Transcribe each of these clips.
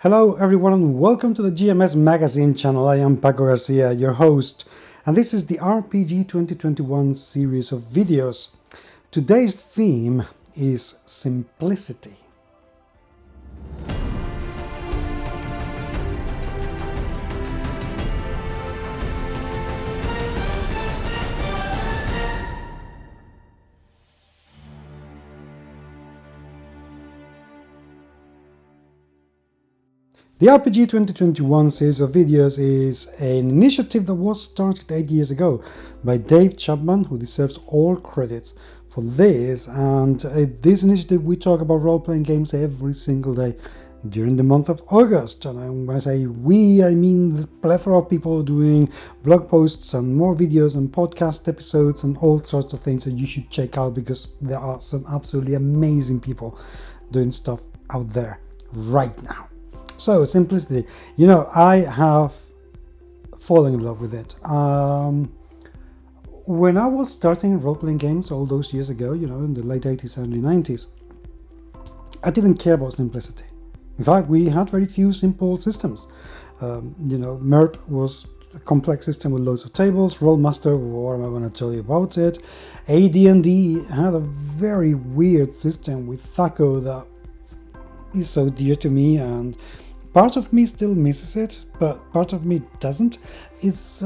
Hello everyone and welcome to the GMS Magazine channel. I am Paco Garcia, your host, and this is the RPG 2021 series of videos. Today's theme is simplicity. The RPG 2021 series of videos is an initiative that was started 8 years ago by Dave Chapman, who deserves all credits for this. And this initiative, we talk about role-playing games every single day during the month of August. And when I say we, I mean the plethora of people doing blog posts and more videos and podcast episodes and all sorts of things that you should check out, because there are some absolutely amazing people doing stuff out there right now. So, simplicity, I have fallen in love with it. When I was starting role-playing games all those years ago, in the late 80s, early 90s, I didn't care about simplicity. In fact, we had very few simple systems. MERP was a complex system with loads of tables. Rollmaster, what am I going to tell you about it? AD&D had a very weird system with THACO that is so dear to me, and part of me still misses it, but part of me doesn't. It's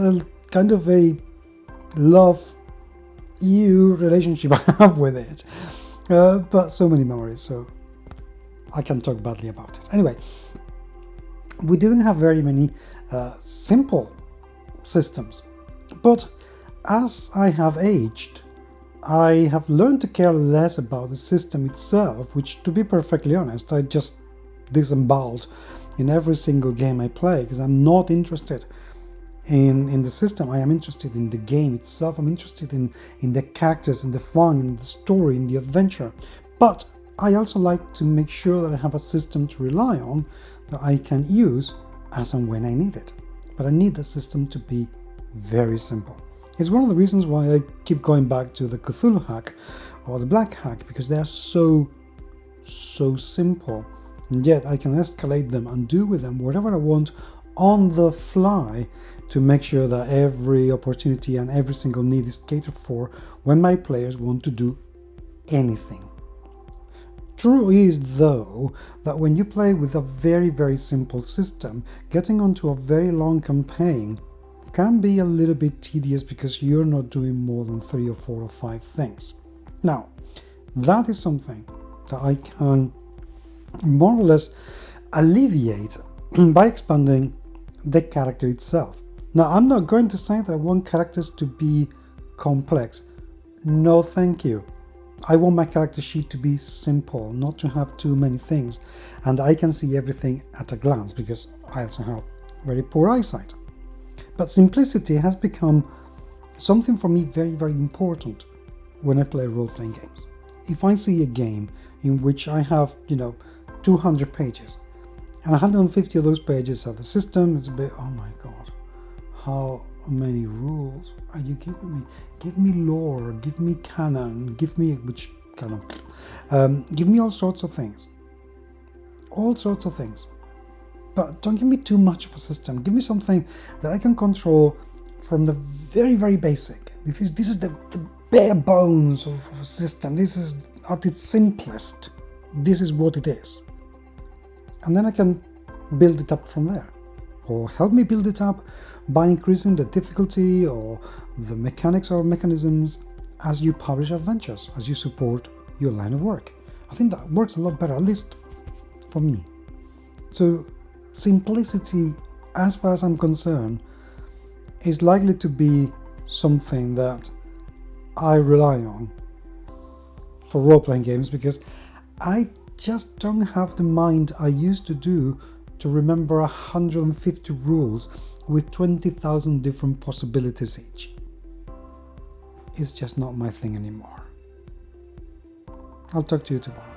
kind of a love-you relationship I have with it, but so many memories, so I can't talk badly about it. Anyway, we didn't have very many simple systems, but as I have aged, I have learned to care less about the system itself, which, to be perfectly honest, I just disemboweled in every single game I play, because I'm not interested in the system. I am interested in the game itself. I'm interested in the characters, in the fun, in the story, in the adventure. But I also like to make sure that I have a system to rely on that I can use as and when I need it. But I need the system to be very simple. It's one of the reasons why I keep going back to the Cthulhu hack or the Black hack, because they are so simple, and yet I can escalate them and do with them whatever I want on the fly to make sure that every opportunity and every single need is catered for when my players want to do anything. True is, though, that when you play with a very simple system, getting onto a very long campaign can be a little bit tedious because you're not doing more than 3 or 4 or 5 things. Now, that is something that I can more or less alleviate by expanding the character itself. Now, I'm not going to say that I want characters to be complex. No, thank you. I want my character sheet to be simple, not to have too many things, and I can see everything at a glance because I also have very poor eyesight. But simplicity has become something for me very important when I play role-playing games. If I see a game in which I have, 200 pages, and 150 of those pages are the system, it's a bit, oh my god, how many rules are you giving me? Give me lore, give me canon, give me, which canon? Give me all sorts of things. But don't give me too much of a system. Give me something that I can control from the very basic. This is the bare bones of a system. This is at its simplest. This is what it is. And then I can build it up from there. Or help me build it up by increasing the difficulty or the mechanics or mechanisms as you publish adventures, as you support your line of work. I think that works a lot better, at least for me. So simplicity, as far as I'm concerned, is likely to be something that I rely on for role-playing games, because I just don't have the mind I used to do to remember 150 rules with 20,000 different possibilities each. It's just not my thing anymore. I'll talk to you tomorrow.